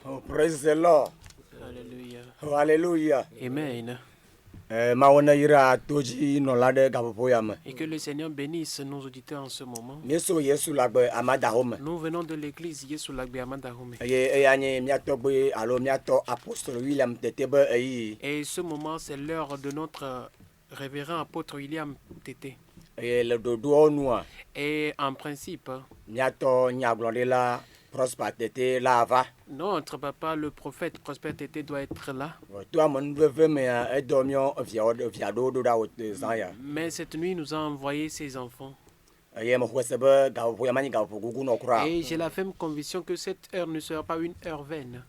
Oh, praise the Lord. Alléluia. Oh, hallelujah. Amen. Mawana ira toji no lade gapoyam. Et que le Seigneur bénisse nos auditeurs en ce moment. Yesu Yesu lagbe amada home. Nous venons de l'église Yesu Lagbe Amadahome. Eyanye miatogbe alo miato apostole William Tetebe eyi. Et ce moment, c'est l'heure de notre révérend apôtre William Tété. Le dodo noa. Et en principe, Miato nyaglonde la Prosper Tete lava. notre papa, le prophète Prosper Tété, doit être là. Toi mon veve me edomio viado do da zaya. Mais cette nuit, il nous a envoyé ses enfants. Ye mo kwesebe gapoyamani gapogugu no kura. Et j'ai la ferme conviction que cette heure ne sera pas une heure vaine.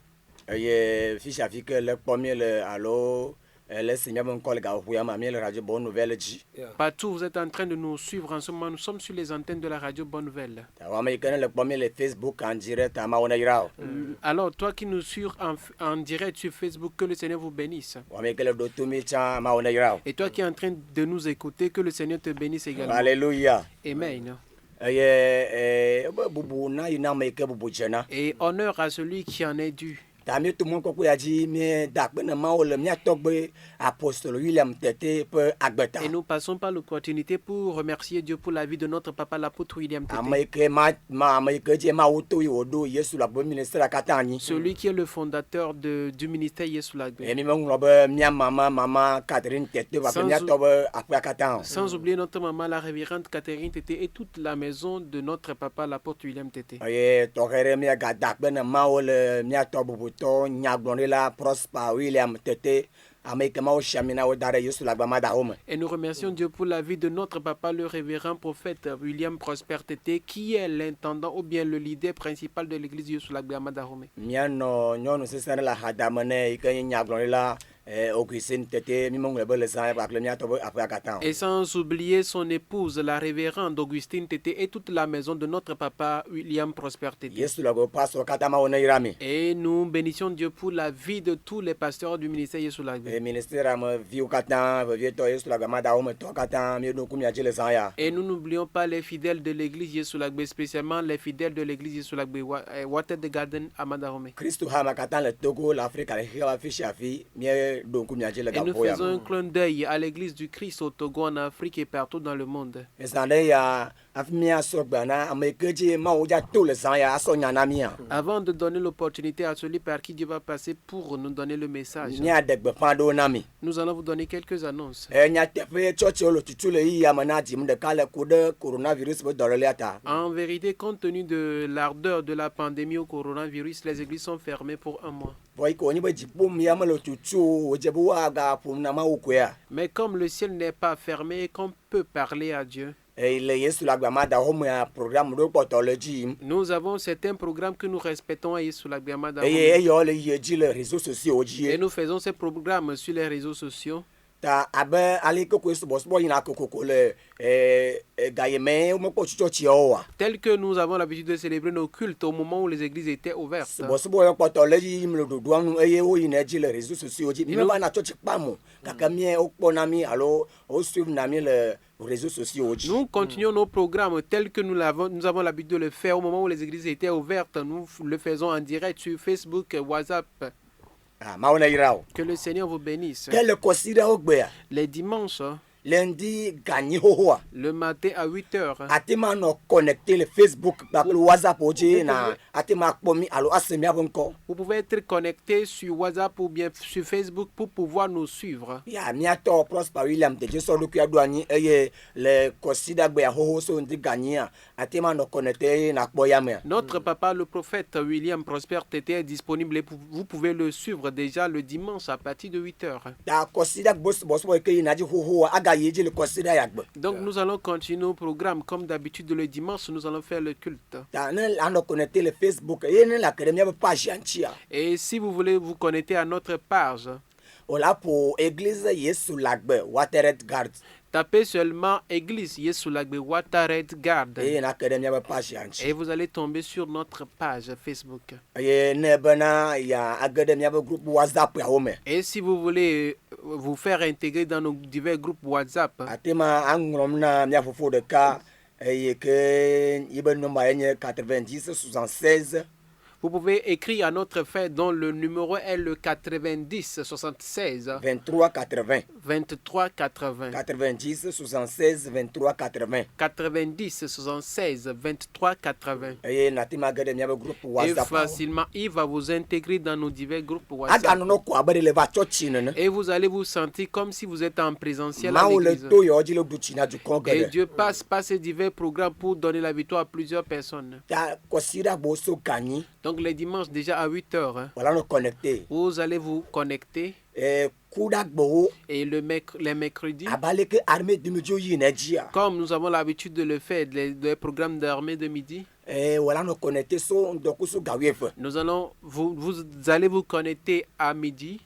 Ye ficha fike le premier le alo le Seigneur mon collègue gapoyama mi le radio bonne nouvelle ji. Partout, vous êtes en train de nous suivre en ce moment. Nous sommes sur les antennes de la radio Bonne Nouvelle. Le premier le Facebook en direct à Maona Irao. Alors, toi qui nous suis en direct sur Facebook, que le Seigneur vous bénisse. Et toi qui es en train de nous écouter, que le Seigneur te bénisse également. Alléluia. Amen. Et honneur à celui qui en est dû. Tamé tout le monde ko ya ji mi dakbe na ma le mi atogbe apostole William Tété pe agbeta. Et nous passons par l'opportunité pour remercier Dieu pour la vie de notre papa l'apôtre William Tété. Celui qui est le fondateur du ministère Yesu Lagbe. Sans oublier notre maman la révérende Catherine Tété et toute la maison de notre papa l'apôtre William Tété. La Prosper William Tété. Et nous remercions Dieu pour la vie de notre papa, le révérend prophète William Prosper Tété, qui est l'intendant ou bien le leader principal de l'église Yesu Lagbe Amadahome. Et sans oublier son épouse, la révérende Augustine Tété, et toute la maison de notre papa William Prosper Tété. Et nous bénissons Dieu pour la vie de tous les pasteurs du ministère Yesu Lagbe. Et nous n'oublions pas les fidèles de l'église Yesu Lagbe, spécialement les fidèles de l'église Yesu Lagbe Water de Garden Amadahome. Et nous faisons un clin d'œil à l'église du Christ au Togo, en Afrique et partout dans le monde. Avant de donner l'opportunité à celui par qui Dieu va passer pour nous donner le message, nous allons vous donner quelques annonces. En vérité, compte tenu de l'ardeur de la pandémie au coronavirus, les églises sont fermées pour un mois. Mais comme le ciel n'est pas fermé et qu'on peut parler à Dieu, nous avons certains programmes que nous respectons à Yesu Lagbe Amadahome. Et nous faisons ces programmes sur les réseaux sociaux. Tel que nous avons l'habitude de célébrer nos cultes au moment où les églises étaient ouvertes. Nous continuons nos programmes tels que nous avons l'habitude de le faire au moment où les églises étaient ouvertes. Nous le faisons en direct sur Facebook, WhatsApp. Que le Seigneur vous bénisse. Les dimanches, lundi gagné le matin à 8h. Atima no connecter le Facebook le WhatsApp atima pomi alo asemia bonko. Vous pouvez être connecté sur WhatsApp ou bien sur Facebook pour pouvoir nous suivre. Ya miato Prosper William Tété so do kia douani eye le kosida gbe ho so ndi gagné atima no connecter na boyame. Notre papa le prophète William Prosper Tété est disponible et vous pouvez le suivre déjà le dimanche à partir de 8h. Da kosida boss ke inaji ho aga. Donc nous allons continuer nos programmes comme d'habitude le dimanche, nous allons faire le culte. Et si vous voulez vous connecter à notre page, tapez seulement Église Yesu Lagbe Water Garden et vous allez tomber sur notre page Facebook. Et si vous voulez vous faire intégrer dans nos divers groupes WhatsApp, Vous pouvez écrire à notre frère dont le numéro est le 90 76 23 80. 23 80. 90 76 23 80. 90 76 23 80. Et natima gade miabe groupe Et WhatsApp. facilement, il va vous intégrer dans nos divers groupes WhatsApp. Aga no ko abere le va church ne. Et vous allez vous sentir comme si vous êtes en présentiel à Ma o le l'église. to yo di le buchina du Et congrès. Dieu passe par ces divers programmes pour donner la victoire à plusieurs personnes. Ta kosira bo so gagner. Donc les dimanches déjà à 8 heures, Voilà no connecter. vous allez vous connecter. Kudak Et les mercredis, abaleke armée de medio yinedia. comme nous avons l'habitude de le faire, les programmes d'armée de midi, Voilà no connecter so ndoku so gawefe. nous allons vous allez vous connecter à midi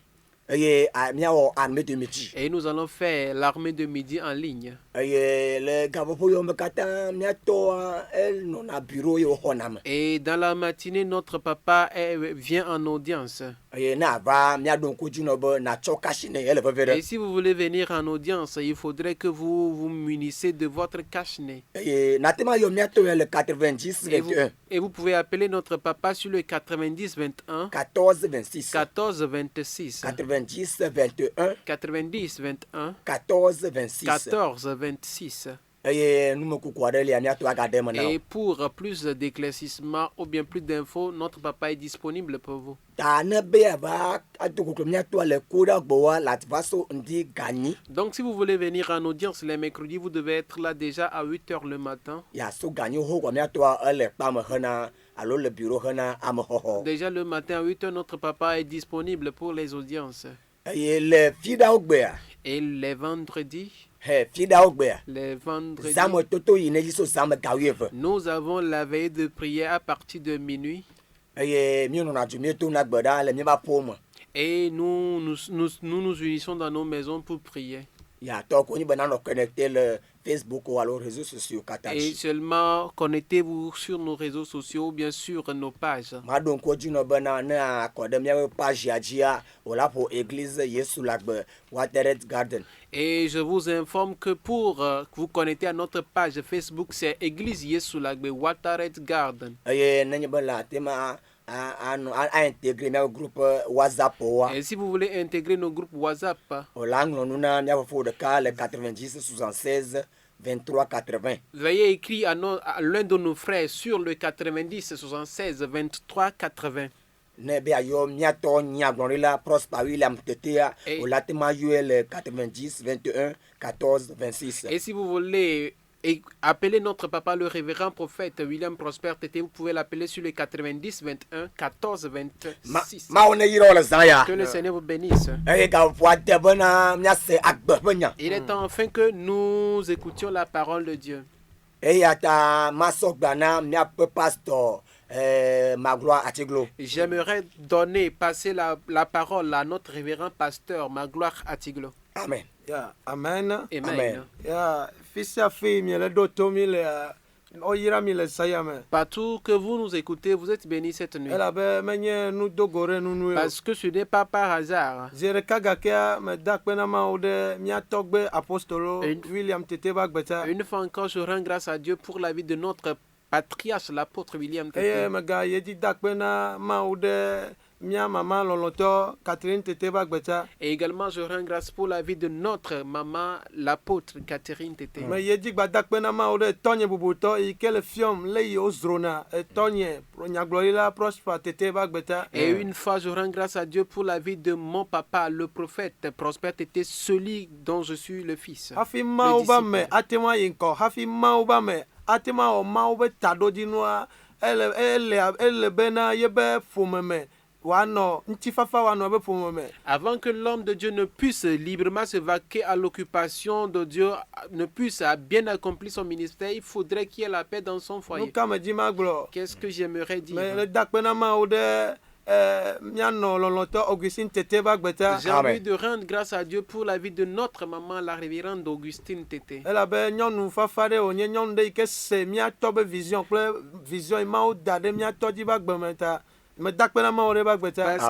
Miao armée de midi. et nous allons faire l'armée de midi en ligne. Le gabopo yo mekata miato el non a bureau yo honam. Et dans la matinée, notre papa vient en audience. Na va miadon ko juno bo na chokashine ele vevere. Et si vous voulez venir en audience, il faudrait que vous vous munissez de votre cache-nez. Natema yo miato le 90 21. Et vous pouvez appeler notre papa sur le 90 21 14 26. 14 26 90 21. 90 21 14 26. 14 26. Et pour plus d'éclaircissement ou bien plus d'infos, notre papa est disponible pour vous. Donc si vous voulez venir en audience les mercredis, vous devez être là déjà à 8 heures le matin. Déjà le matin à 8 heures, notre papa est disponible pour les audiences. Et les vendredis, nous avons la veille de prière à partir de minuit. Et nous nous unissons dans nos maisons pour prier. Et seulement connectez-vous sur nos réseaux sociaux ou bien sur nos pages. Et je vous informe que pour vous connecter à notre page Facebook, c'est Église Yesulagbe Wataret Garden. Et si vous voulez intégrer nos groupes WhatsApp, veuillez écrire à l'un de nos frères sur le 90 76 23 80. Et si vous voulez appelez notre papa le révérend prophète William Prosper Tété, vous pouvez l'appeler sur le 90 21 14 26. Que le Seigneur vous bénisse. Il est temps enfin que nous écoutions la parole de Dieu. J'aimerais passer la parole à notre révérend pasteur Magloire Atiglo. Amen. Yeah, amen. Amen. Yeah, partout que vous nous écoutez, vous êtes bénis cette nuit. Parce que ce n'est pas par hasard. Une fois encore, je rends grâce à Dieu pour la vie de notre patriarche, l'apôtre William Tété. Et également, je rends grâce pour la vie de notre maman, l'apôtre Catherine Tété. Et une fois, je rends grâce à Dieu pour la vie de mon papa, le prophète Prosper Tété, celui dont je suis le fils. Avant que l'homme de Dieu ne puisse librement se vaquer à l'occupation de Dieu, ne puisse bien accomplir son ministère, il faudrait qu'il y ait la paix dans son foyer. Qu'est-ce que j'aimerais dire? J'ai envie de rendre grâce à Dieu pour la vie de notre maman, la révérende Augustine Tété. Parce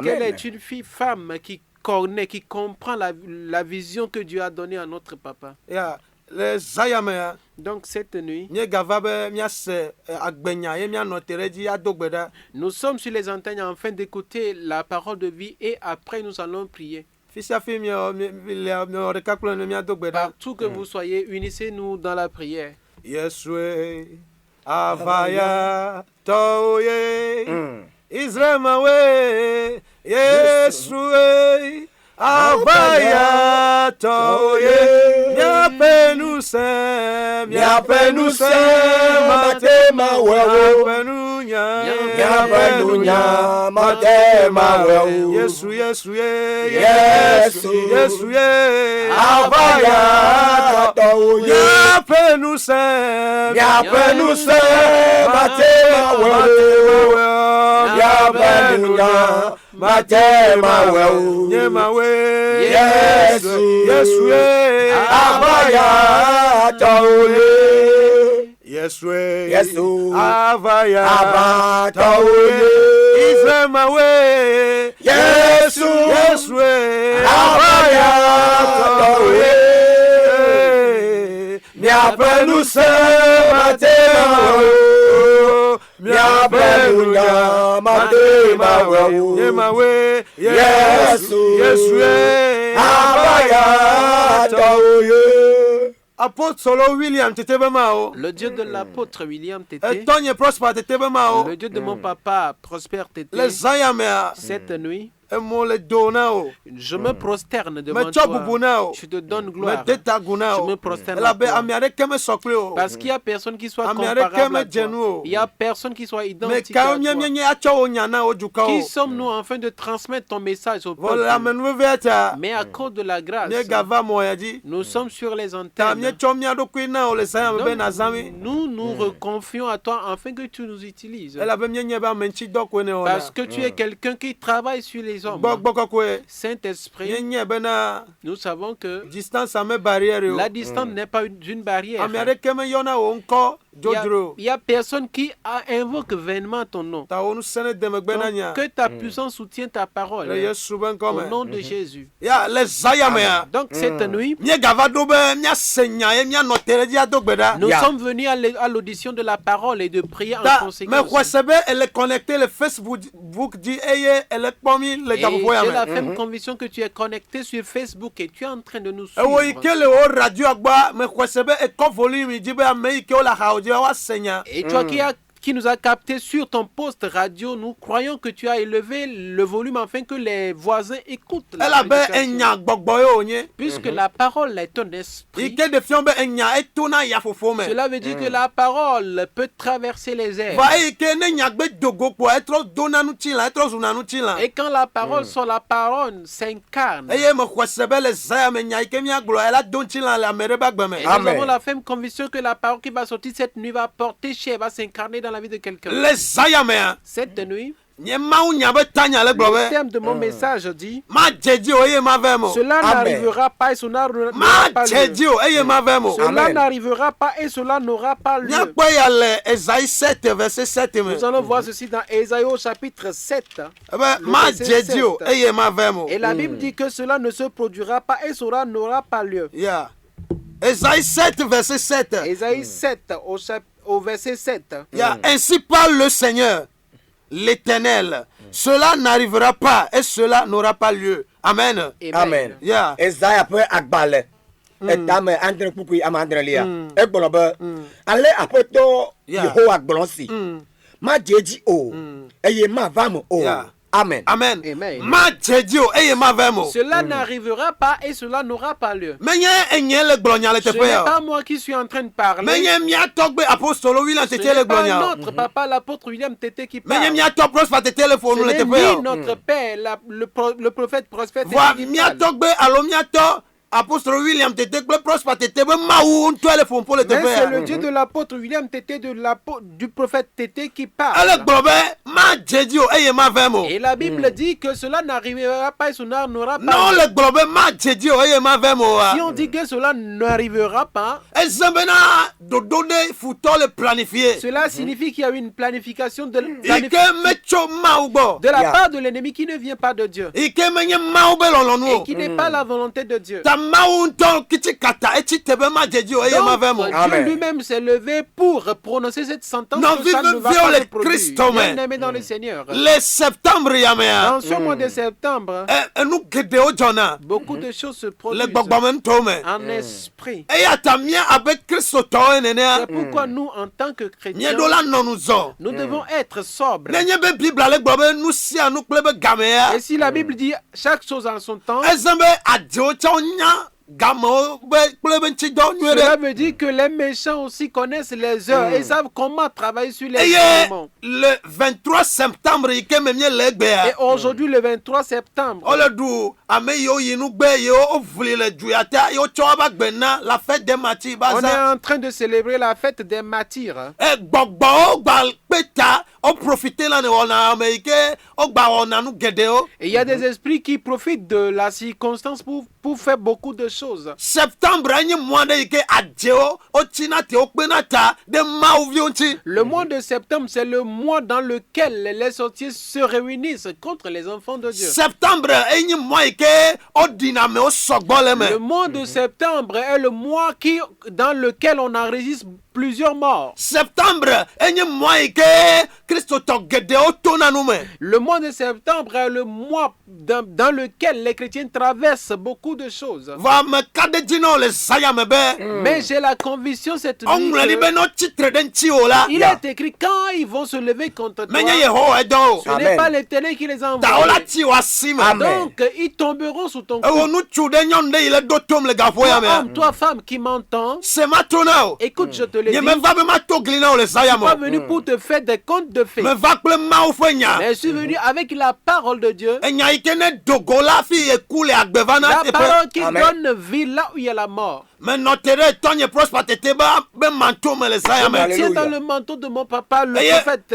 qu'elle est une femme qui connaît, qui comprend la vision que Dieu a donnée à notre papa. Donc cette nuit, nous sommes sur les antennes afin d'écouter la parole de vie et après nous allons prier. Partout que vous soyez, unissez-nous dans la prière. Avaya toye Isramawe Yesue Avaya toye Miapenuse Matema wewe Miapenunya Matema wewe Yesu Avaya toye Miapenuse Matema wewe Matema wewe Yesu Avaya toye Yesu Avaya toye Isramawe Yesu Avaya toye Miapenuse Matema wewe Yesu Avaya toye. Le Dieu de l'apôtre William Tété, le Dieu de mon papa Prosper Tété, cette nuit, je me prosterne devant toi. Je te donne gloire. Je me prosterne à toi. Parce qu'il n'y a personne qui soit comparable à toi. Il n'y a personne qui soit identique à toi. Qui sommes-nous afin de transmettre ton message au peuple? Mais à cause de la grâce, nous sommes sur les antennes. Donc, nous nous reconfions à toi afin que tu nous utilises. Parce que tu es quelqu'un qui travaille sur les hommes. Saint-Esprit, nous savons que la distance n'est pas une barrière. Il y a personne qui invoque vainement ton nom. Donc, que ta puissance soutienne ta parole. Au nom de Jésus. Donc cette nuit, nous sommes venus à l'audition de la parole et de prier en conséquence. Et j'ai la ferme conviction que tu es connecté sur Facebook et tu es en train de nous suivre. Et toi qui nous a capté sur ton poste radio, nous croyons que tu as élevé le volume afin que les voisins écoutent la prédication. Puisque la parole est un esprit, cela veut dire que la parole peut traverser les airs. Et quand la parole sort, la parole s'incarne. Et nous avons la ferme conviction que la parole qui va sortir cette nuit va porter chair, va s'incarner dans la vie de quelqu'un. Cette nuit, le thème de mon message dit: cela n'arrivera pas et cela n'aura pas lieu. Cela n'arrivera pas et cela n'aura pas lieu. Nous allons voir ceci dans Ésaïe au chapitre 7. Et la Bible dit que cela ne se produira pas et cela n'aura pas lieu. Ésaïe 7, verset 7. Ésaïe 7 au verset 7. Ainsi parle le Seigneur, l'Éternel. Cela n'arrivera pas et cela n'aura pas lieu. Amen. Amen. Ésaïe après Akbale. Etame andre pukui amandrelia. Egbolobe. Ale apoto Yehowa glonsi. Ma jeji o. Eye ma vamo o. Amen. Amen. Amen. Cela n'arrivera pas et cela n'aura pas lieu. Ce n'est pas moi qui suis en train de parler. Ce n'est pas notre papa, l'apôtre William Tété qui parle. Ce n'est ni notre père, le prophète Prosper Tété qui parle. Apôtre William Tété, mais c'est le Dieu de l'apôtre William Tété, du prophète Tété qui parle. Et la Bible dit que cela n'arrivera pas et cela n'aura pas. Non, le si on dit que cela n'arrivera pas, cela signifie qu'il y a une planification de la part de l'ennemi qui ne vient pas de Dieu et qui n'est pas la volonté de Dieu. Dieu lui-même s'est levé pour prononcer cette sentence que ça ne va pas se produire. Bien-aimé dans le Seigneur. Dans ce mois de septembre, beaucoup de choses se produisent en esprit. C'est pourquoi nous, en tant que chrétiens, nous devons être sobres. Et si la Bible dit chaque chose en son temps, cela veut dire que les méchants aussi connaissent les heures et savent comment travailler sur les événements. Le 23 septembre, et aujourd'hui, le 23 septembre, on est en train de célébrer la fête des martyrs. Et il y a des esprits qui profitent de la circonstance pour faire beaucoup de choses. Le mois de septembre, c'est le mois dans lequel les sorciers se réunissent contre les enfants de Dieu. Le mois de septembre est le mois dans lequel on enregistre plusieurs morts. Le mois de septembre est le mois dans lequel les chrétiens traversent beaucoup de choses. Mais j'ai la conviction cette nuit il est écrit quand ils vont se lever contre toi, ce n'est pas l'Éternel qui les envoie. Donc ils tomberont sous ton coup. Toi homme, toi femme qui m'entends, écoute, je te le dis. Je ne suis pas venu pour te faire des contes de fées. Mais je suis venu avec la parole de Dieu. La parole qui donne vie là où il y a la mort. C'est dans le manteau de mon papa, le prophète.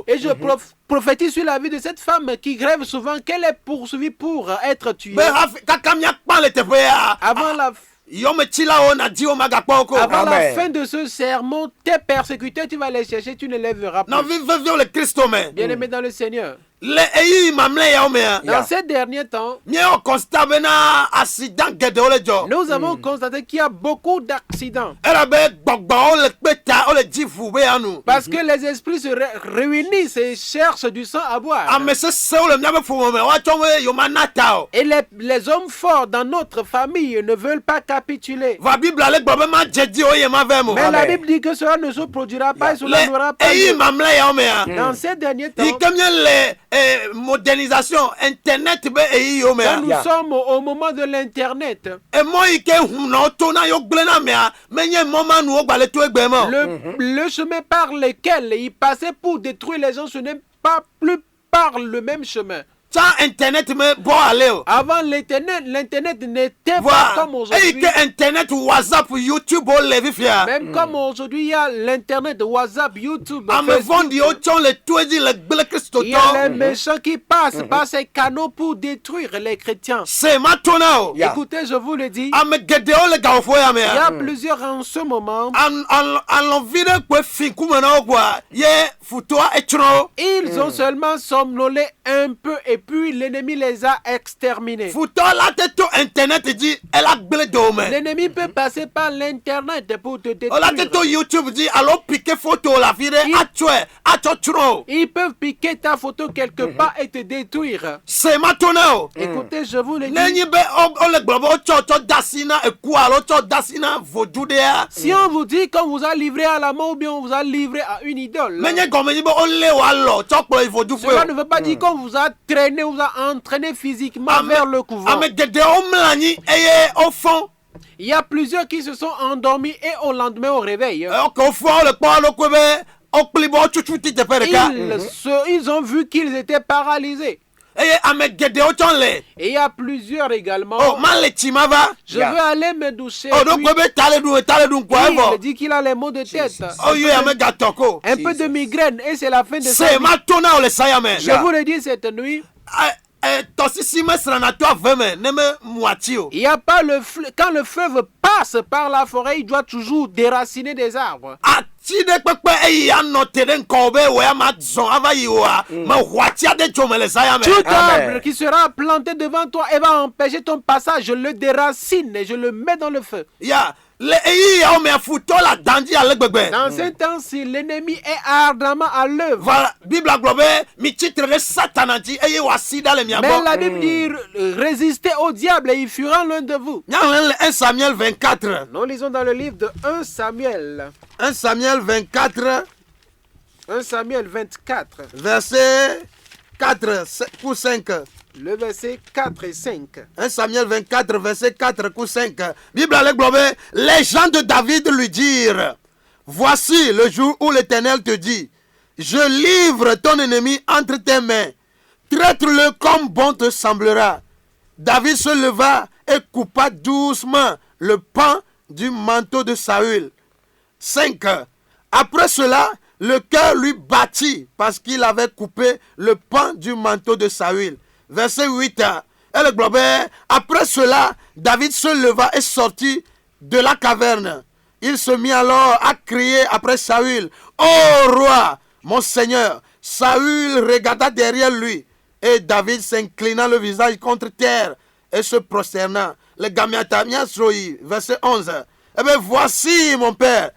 Et je prophétise sur la vie de cette femme qui rêve souvent qu'elle est poursuivie pour être tuée. Avant la fin de ce sermon, tes persécuteurs, tu vas les chercher, tu ne les verras plus. Bien-aimé dans le Seigneur. Dans ces derniers temps, nous avons constaté qu'il y a beaucoup d'accidents. Parce que les esprits se réunissent et cherchent du sang à boire. Et les hommes forts dans notre famille ne veulent pas capituler. Mais la Bible dit que cela ne se produira pas et cela n'aura pas lieu. Dans ces derniers temps, modernisation internet quand nous sommes au moment de l'internet, le chemin par lequel il passait pour détruire les gens, ce n'est pas plus par le même chemin. Avant l'internet n'était pas comme aujourd'hui. Même comme aujourd'hui, il y a l'internet, WhatsApp, YouTube, Facebook. Il y a les méchants qui passent par ces canaux pour détruire les chrétiens. Écoutez, je vous le dis, il y a plusieurs en ce moment. Ils ont seulement somnolé un peu et puis l'ennemi les a exterminés. L'ennemi peut passer par l'internet pour te détruire. Ils peuvent piquer ta photo quelque part et te détruire. Écoutez, je vous le dis. Si on vous dit qu'on vous a livré à la mort ou bien on vous a livré à une idole, cela ne veut pas dire qu'on vous a traîné, vous a entraîné physiquement vers le couvent. Il y a plusieurs qui se sont endormis et au lendemain au réveil, ils ont vu qu'ils étaient paralysés. Et il y a plusieurs également. Je veux aller me doucher. Il dit qu'il a les maux de tête. Un peu de migraine et c'est la fin de sa vie. Je vous le dis cette nuit. Il n'y a pas le fleuve. Quand le fleuve passe par la forêt, il doit toujours déraciner des arbres. eyi anote den kobe we amazon avayi wa ma hwatia de chomele saya me. Tout arbre qui sera planté devant toi et va empêcher ton passage, je le déracine et je le mets dans le feu. Ya le eyi o me futo la danji alegbegbe. Dans ce temps-ci, l'ennemi est ardemment à l'œuvre. Voilà, Bible globe mi titre de Satananji eyi wa sida le miabo. Mais la Bible dit résistez au diable et il fuira loin de vous. Nya 1 Samuel 24. Nous lisons dans le livre de 1 Samuel. 1 Samuel 24. 1 Samuel 24. Verset 4 ou 5. Le verset 4 et 5. 1 Samuel 24, verset 4 ou 5. Bible à globé. Les gens de David lui dirent, voici le jour où l'Éternel te dit, je livre ton ennemi entre tes mains. Traite-le comme bon te semblera. David se leva et coupa doucement le pan du manteau de Saül. 5. Après cela, le cœur lui battit parce qu'il avait coupé le pan du manteau de Saül. Verset 8. Elle globait. Après cela, David se leva et sortit de la caverne. Il se mit alors à crier après Saül. Ô roi, mon seigneur. Saül regarda derrière lui. Et David s'inclina le visage contre terre et se prosterna. Le Gamiatamia Sroi, verset 11. Eh bien, voici mon père.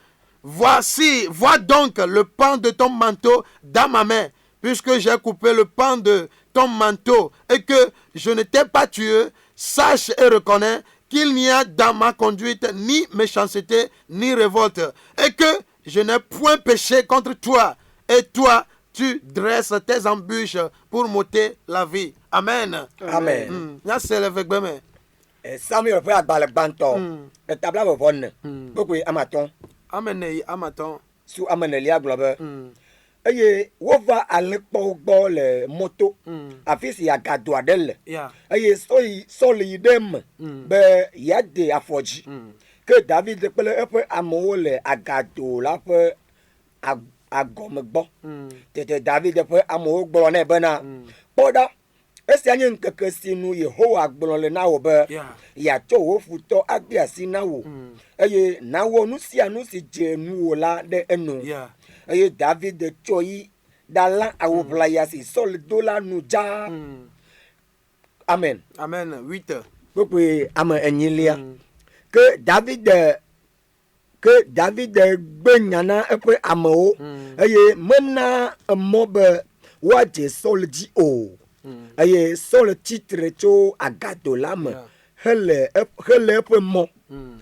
Voici, vois donc le pan de ton manteau dans ma main, puisque j'ai coupé le pan de ton manteau et que je ne t'ai pas tué. Sache et reconnais qu'il n'y a dans ma conduite ni méchanceté ni révolte, et que je n'ai point péché contre toi. Et toi, tu dresses tes embûches pour m'ôter la vie. Amen. Amen. Samuel peut avoir banton. Et tabla bonne. Beaucoup amaton. Amen. Amaton. Sous amenelia globe. Aye, wova alekpo gbo le moto. Afisi agado adel. Aye, soli dem. Be yade afoji. Que David pele epe amo le agado la pe agomegbo. Tete David epe amo gbo ne bena. Poda esi anye nkeke sinu Yehowa gbo le na wo be. Ya to wo futo agbi asina wo. Aye, na wo nu si je nu wo la de enu. Aye, David choi dala awobla yasi sol dola nuja. Amen. Amen. 8. Pourquoi amen enyilia que David benyana epe amao. Aye, mena mobe waje sol di o. Aye, sol titre cho agado lame. Hele epe mo.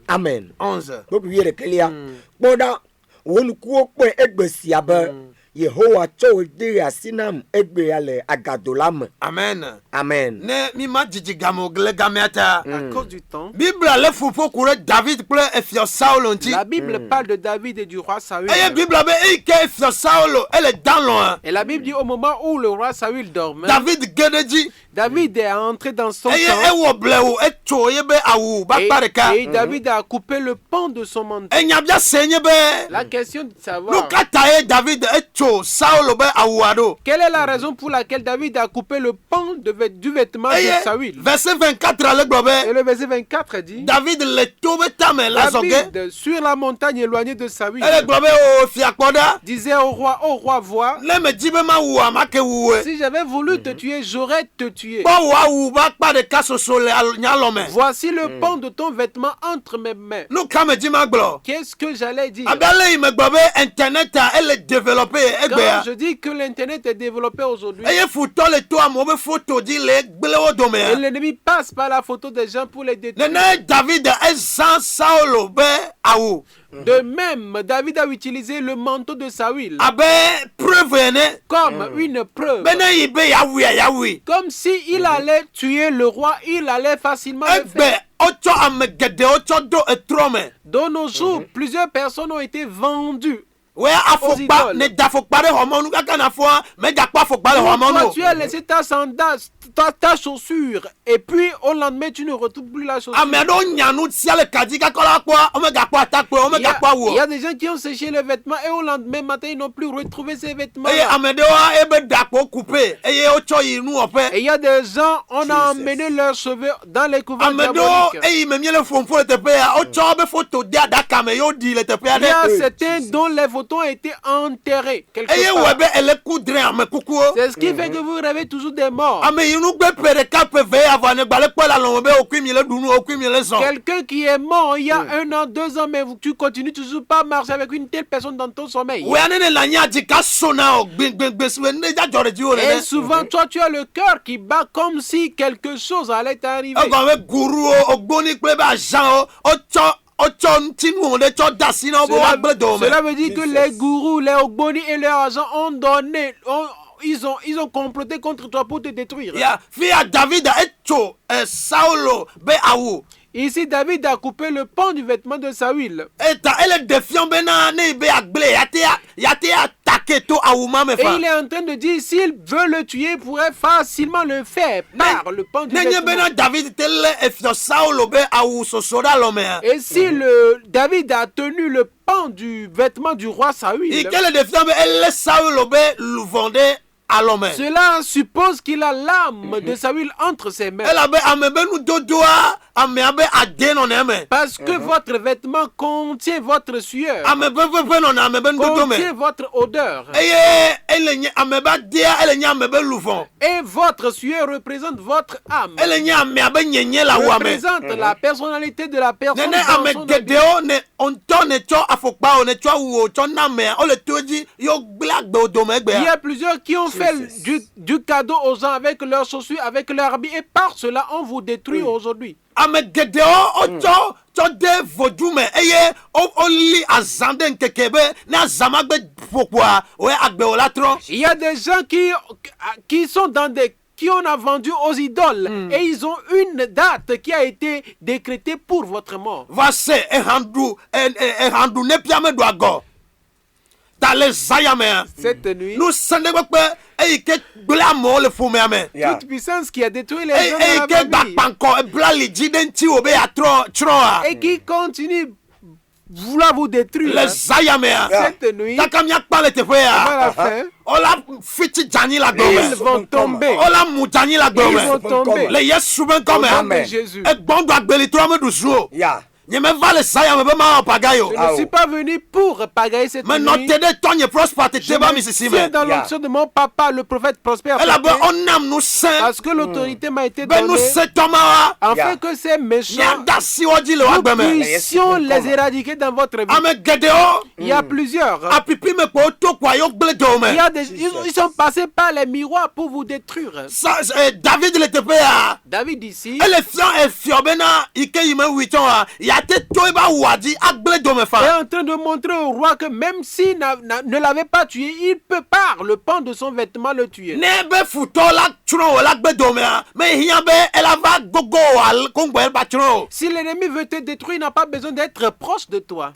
Amen. 11. Pourquoi yere kelia. Boda wonu kuo pe egbesi abe Yehowa cho de asinam egbe ale agadolam. Amen. Amen. Ne mi ma jijigamo gle gameta. À cause du temps. Bible le fou pour courir David ple efio Saul onti. La Bible parle de David et du roi Saül. Et Bible be e ke efio Saul elle est dans loin. Et la Bible dit au moment où le roi Saül dormait. David gedeji. David est entré dans son camp. Et David a coupé le pan de son manteau. La question de savoir quelle est la raison pour laquelle David a coupé le pan du vêtement de Saül. Verset 24 et le verset 24 dit David sur la montagne éloignée de Saül disait au roi vois, si j'avais voulu te tuer, j'aurais te tué. Voici le pan de ton vêtement entre mes mains. Qu'est-ce que j'allais dire? Quand je dis que l'internet est développé aujourd'hui, et l'ennemi passe par la photo des gens pour les détruire. De même, David a utilisé le manteau de Saül comme une preuve. Comme s'il allait tuer le roi, il allait facilement le faire. De nos jours, plusieurs personnes ont été vendues. Toi, tu as laissé ta sandale, ta chaussure, et puis au lendemain tu ne retrouves plus la chaussure. Il y a des gens qui ont séché les vêtements et au lendemain matin ils n'ont plus retrouvé ces vêtements. Et il y a des gens, on a emmené leurs cheveux dans les couverts diaboliques. Il y a certains dont les photos photos ont été enterrées quelque part. C'est ce qui fait que vous rêvez toujours des morts. Quelqu'un qui est mort il y a 1 an, 2 ans, mais tu continues toujours pas à marcher avec une telle personne dans ton sommeil. Et souvent, toi, tu as le cœur qui bat comme si quelque chose allait t'arriver. Cela veut dire que les gourous, les ogboni et leurs agents ont donné, ils ont comploté contre toi pour te détruire. Ici, David a coupé le pan du vêtement de Saül. Et il est en train de dire, s'il veut le tuer, il pourrait facilement le faire par le pan du vêtement. Et si David a tenu le pan du vêtement du roi Saül, cela suppose qu'il a l'âme de Saül entre ses mains. Parce que votre vêtement contient votre sueur, contient votre odeur. Et votre sueur représente votre âme, représente la personnalité de la personne. Il y a plusieurs qui ont fait du cadeau aux gens avec leurs chaussures, avec leurs habits, et par cela on vous détruit aujourd'hui. Il y a des gens qui sont dans qui on a vendu aux idoles et ils ont une date qui a été décrétée pour votre mort. Cette nuit, toute puissance qui a détruit les gens de la famille et qui continue vouloir vous détruire. Cette nuit, avant la fin, ils vont tomber. Ils vont tomber. Au nom de Jésus. Je ne suis pas venu pour pagailler cette nuit. Je suis dans l'onction de mon papa, le prophète prospère. Parce que l'autorité m'a été donnée afin que ces méchants, nous puissions les éradiquer dans votre vie. Il y a plusieurs. Ils sont passés par les miroirs pour vous détruire. David ici est en train de montrer au roi que même s'il ne l'avait pas tué, il peut par le pan de son vêtement le tuer. Si l'ennemi veut te détruire, il n'a pas besoin d'être proche de toi.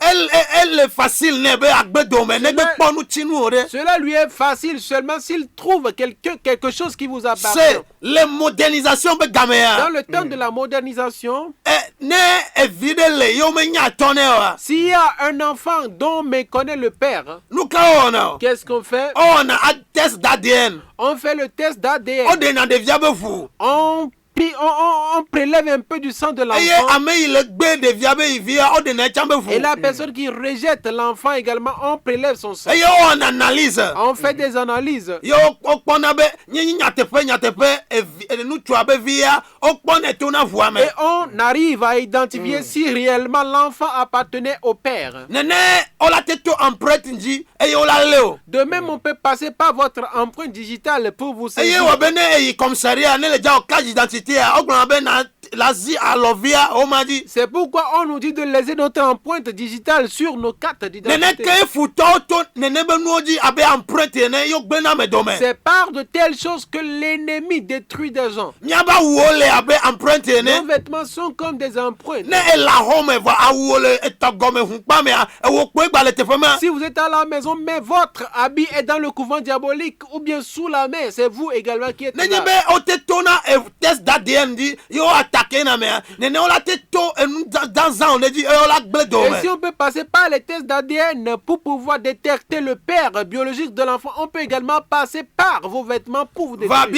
Cela lui est facile seulement s'il trouve quelque chose qui vous appartient. Les modernisations dans le temps de la modernisation, s'il y a un enfant dont méconnaît le père, qu'est-ce qu'on fait? On fait le test d'ADN. On prélève un peu du sang de l'enfant. Et la personne qui rejette l'enfant également, on prélève son sang. On fait des analyses. Et on arrive à identifier si réellement l'enfant appartenait au père. De même, on peut passer par votre empreinte digitale pour vous saisir. C'est pourquoi on nous dit de laisser notre empreinte digitale sur nos cartes d'identité. C'est par de telles choses que l'ennemi détruit des gens. Nos vêtements sont comme des empreintes. Si vous êtes à la maison, mais votre habit est dans le couvent diabolique ou bien sous la mer, c'est vous également qui êtes là. si on peut passer par les tests d'ADN pour pouvoir détecter le père biologique de l'enfant, on peut également passer par vos vêtements pour vous détruire. Et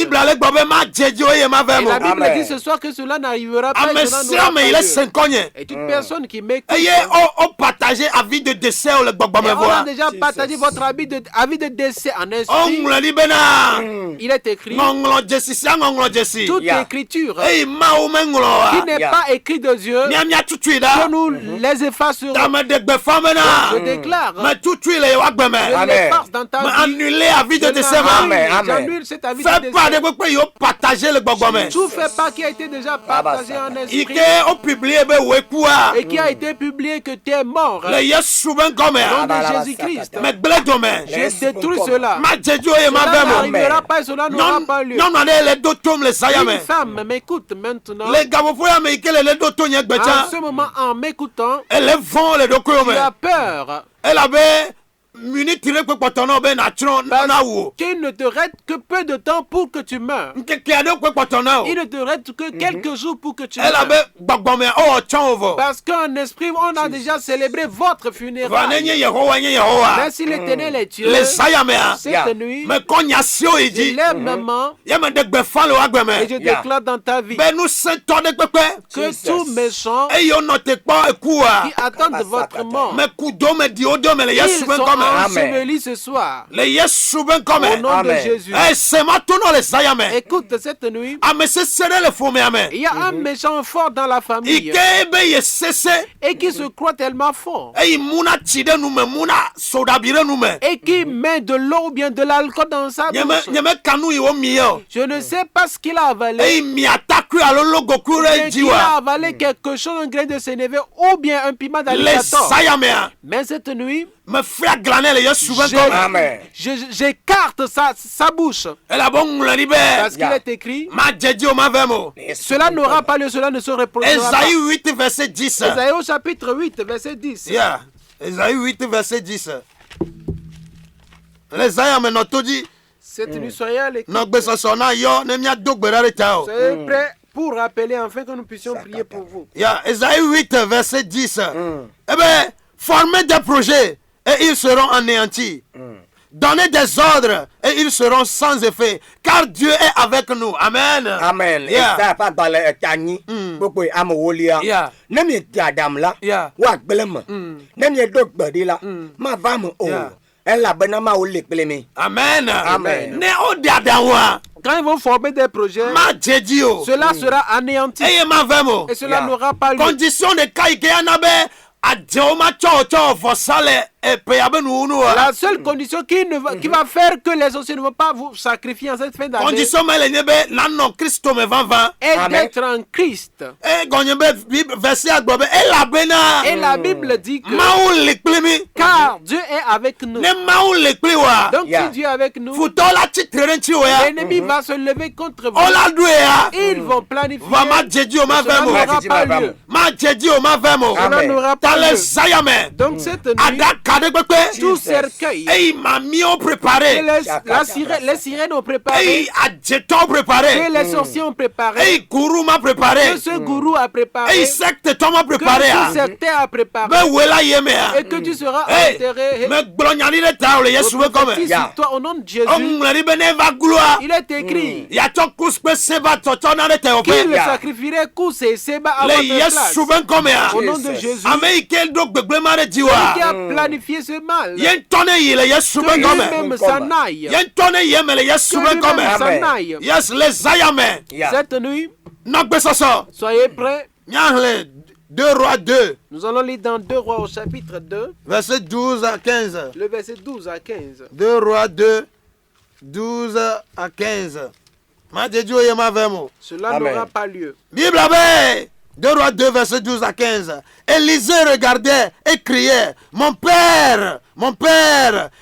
la Bible dit ce soir que cela n'arrivera pas. Et toute personne qui m'écoute, on a déjà partagé votre avis de décès en esprit. Il est écrit toute écriture qui n'est pas écrite de Dieu, que nous les effacerons. Je déclare, je l'efface dans ta vie. J'annule cet avis de décès. Tout fait pas qui a été déjà partagé en esprit et qui a été publié que tu es mort. Au nom de Jésus-Christ, je détruis cela. Cela n'arrivera pas et cela n'aura pas lieu. Une femme m'écoute maintenant. En ce moment, en m'écoutant, tu as peur. Elle avait qu'il ne te reste que peu de temps pour que tu meurs. Il ne te reste que quelques jours pour que tu meurs. Parce qu'en esprit, on a déjà célébré votre funérailles. Mais si l'Éternel est Dieu, cette nuit, il est maman, et je déclare dans ta vie que tout méchant qui attendent votre mort, ils sont ensevelis ce soir. Au nom de Jésus. Écoute, cette nuit, il y a un méchant fort dans la famille et qui se croit tellement fort et qui met de l'eau ou bien de l'alcool dans sa bouche. Je ne sais pas ce qu'il a avalé. Il a avalé quelque chose, un grain de sénévé ou bien un piment d'alligator. Mais cette nuit, j'écarte sa bouche. Parce qu'il est écrit, cela n'aura pas lieu, cela ne se reproduira pas. Ésaïe 8, verset 10. Ésaïe au chapitre 8, verset 10. Ésaïe 8, verset 10. Cette nuit, soyez à l'écoute. Soyez prêts pour rappeler enfin que nous puissions prier pour vous. Ésaïe 8, verset 10. Eh bien, formez des projets et ils seront anéantis. Donnez des ordres et ils seront sans effet, car Dieu est avec nous. Amen. Amen. Amen. Amen. Quand ils vont former des projets, cela sera anéanti et cela n'aura pas lieu. Condition de la seule condition qui va faire que les sorciers ne vont pas vous sacrifier en cette fin d'année est d'être en Christ. Et la Bible dit que car Dieu est avec nous. Donc si Dieu est avec nous, l'ennemi va se lever contre vous. Ils vont planifier. Cela n'aura pas lieu. Cela n'aura pas lieu. Donc cette nuit, tout cercueil, les sirènes ont préparé, que les sorciers ont préparé, que ce gourou a préparé, que ce sectaire a préparé, et que tu seras enterré. Sur toi, au nom de Jésus, il est écrit qu'il sacrifierait Kous et Seba à votre place. Au nom de Jésus, qui a planifié ce mal, que lui-même s'en aille. Yes, les ayamens. Cette nuit, soyez prêts. 2 Rois 2. Nous allons lire dans 2 Rois au chapitre 2. Verset 12 à 15. Le verset 12 à 15. 2 Rois 2, 12 à 15. Cela n'aura pas lieu. Bible 2 Rois 2, verset 12 à 15. Élisée regardait et criait, mon père,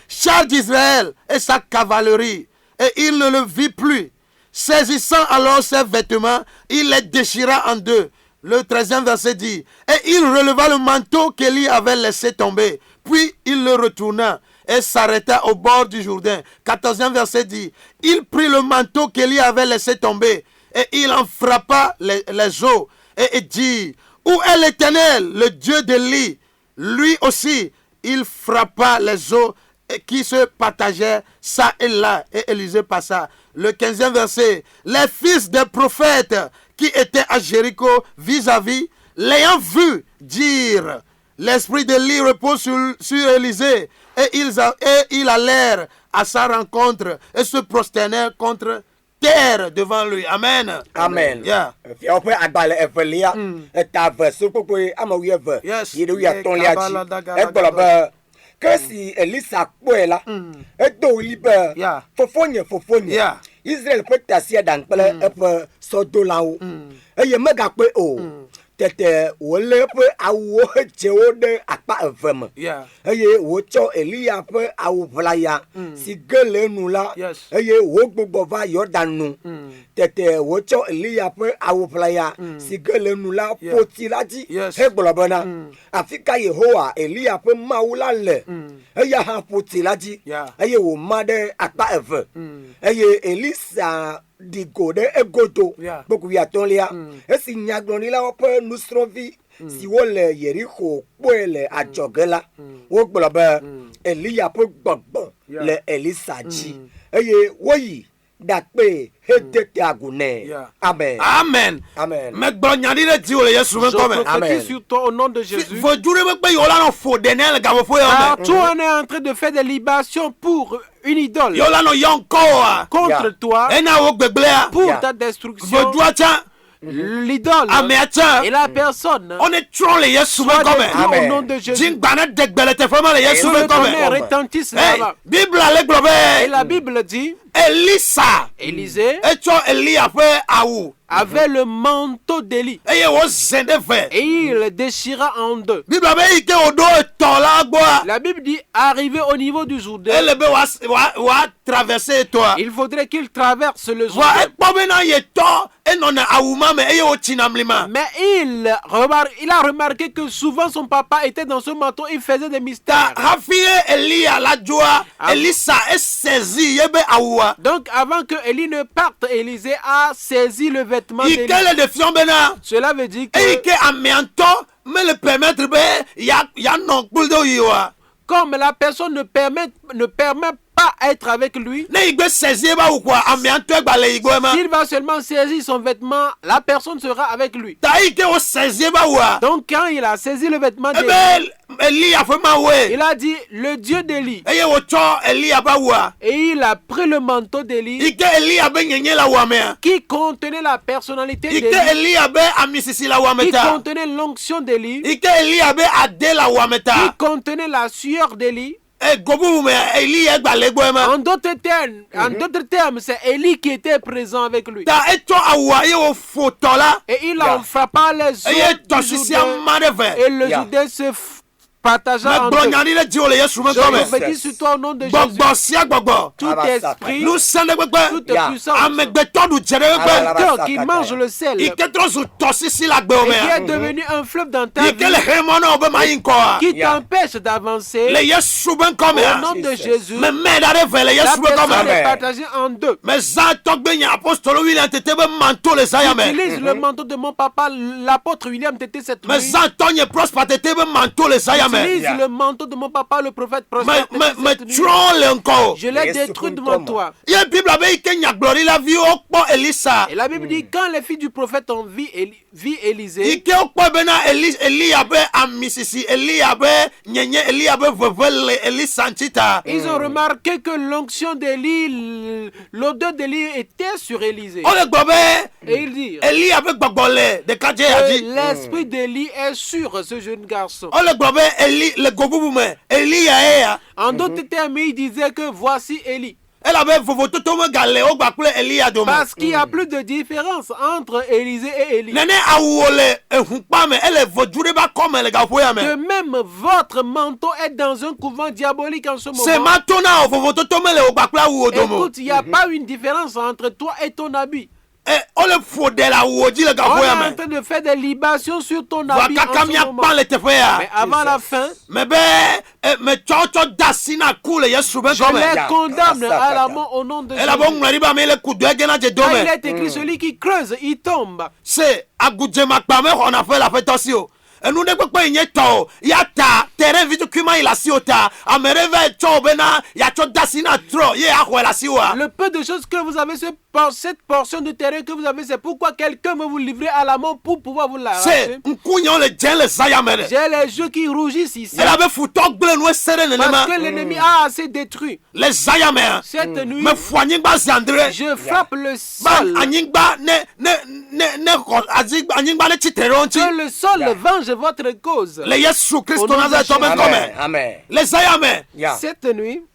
char d'Israël et sa cavalerie. Et il ne le vit plus. Saisissant alors ses vêtements, il les déchira en deux. Le 13e verset dit, et il releva le manteau qu'Élie avait laissé tomber. Puis il le retourna et s'arrêta au bord du Jourdain. 14e verset dit, il prit le manteau qu'Élie avait laissé tomber et il en frappa les eaux et dit, où est l'Éternel, le Dieu d'Élie? Lui aussi, il frappa les eaux qui se partageaient ça et là. Et Élisée passa. Le 15e verset. Les fils des prophètes qui étaient à Jéricho vis-à-vis, l'ayant vu, dire, l'esprit d'Élie repose sur Élisée. Et ils allèrent à sa rencontre et se prosternèrent contre terre devant lui. Amen. Amen. Yeah. Yes. Que si Elisa là, et do libre, fofogne, Israël peut tasser dans le peu sodo là-haut, et il me gape au. Tete wole pe awo chewo de akpa evem. Eye wo cho Elia pe awo vlaya si gele nu la. Eye wo gbogbo va Jordan nu. Tete wo cho Elia pe awo vlaya si gele nu la poti la di. He gbolobona. Afika Yehowa Elia pe maula le. Eye ha poti la di. Eye wo ma de akpa eve. Eye Elisa digo de egodo boku ya tonlia esi nyagloni la ope nusrovi si wole Jericho poele ajogela wo gbolobe Elia pe gbogbo le Elisa ji eye woyi dakpe hedete agune. Amen. Amen. Amen. Mais gbonyani le di ole Yesu me comme. Amen. Sur toi au nom de Jésus. Faut jure me pe yola no fo denel ga fo car toi on est en train de faire des libations pour une idole. Yola no yonko contre toi. Ena wo gbegbele pour ta destruction. Faut droit l'idole et la personne. On est trop les Yesu me comme. Au nom de Jésus. Jingbana degbele te vraiment les Yesu me comme. Retentisse là-bas. Bible le globe. Et la Bible dit Elisa, Élisée, avait le manteau d'Élie. Et il déchira en deux. La Bible dit arrivé au niveau du Jourdain. Il faudrait qu'il traverse le Jourdain. Mais il a remarqué que souvent son papa était dans ce manteau, il faisait des mystères. Donc avant que Élie ne parte, Élisée a saisi le vêtement d'Élie. Cela veut dire que comme la personne ne permet pas être avec lui, s'il va seulement saisir son vêtement, la personne sera avec lui. Donc quand il a saisi le vêtement d'Élie, il a dit le Dieu d'Élie. Et il a pris le manteau d'Élie qui contenait la personnalité d'Élie, qui contenait l'onction d'Élie, qui contenait la sueur d'Élie. En d'autres termes, c'est Élie qui était présent avec lui. Et il en frappa les eaux du Jourdain, et le Jourdain se partagea en deux. Je bénis sur toi au nom de Jésus. Tout esprit, toute puissance, un cœur qui mange le sel et qui est devenu un fleuve dans ta vie, qui t'empêche d'avancer, au nom de Jésus, la personne est partagée en deux. Utilise le manteau de mon papa, l'apôtre William Tété cette nuit. Utilise le manteau de mon papa, le prophète Prospère. Je l'ai détruit devant toi. Et la Bible dit quand les filles du prophète ont vu Élisée, ils ont remarqué que l'onction d'Élie, l'odeur d'Élie était sur Élisée. Et ils disent l'esprit d'Élie est sur ce jeune garçon. En d'autres termes, il disait que voici Élie. Parce qu'il n'y a plus de différence entre Élisée et Élie. De même, votre manteau est dans un couvent diabolique en ce moment. Écoute, il n'y a pas une différence entre toi et ton habit. on le faut de la wodi le On gabo est ya en me. train de faire des libations sur ton habit en Vakaka ce mia moment. pan le tefe ya. Mais avant la fin, Me be me chocho dasina kule yesu ben je comme. les condamne à la mort au nom de Et la bon Jésus. ngari ba me le kudu egena je Car il dome. est écrit, celui qui creuse, il tombe. C'est agudje makpa me on a fait la fête aussi. Et nous ne pouvons pas y aller. Il y a ta terrain vite qui m'a il a si ota. A me réveille cho bena ya cho dasina trop. Il y a quoi la si wa. Le peu de choses que vous avez, cette portion de terrain que vous avez, c'est pourquoi quelqu'un veut vous livrer à la mort pour pouvoir vous l'arracher. C'est un couillon le djen le zayamere. J'ai les yeux qui rougissent ici. Elle avait foutu ble nous serrer le Parce nema. que l'ennemi a assez détruit. Les zayamere. Cette nuit, Me foigné ba zandre. je frappe le Ba sol. anyingba ne azigba anyingba ne chiteronti. Que le sol venge votre cause. Le Yesu Christ Au nom de Nazareth Jésus. comme Amen. Amen. les zayamere. Yeah. Cette nuit,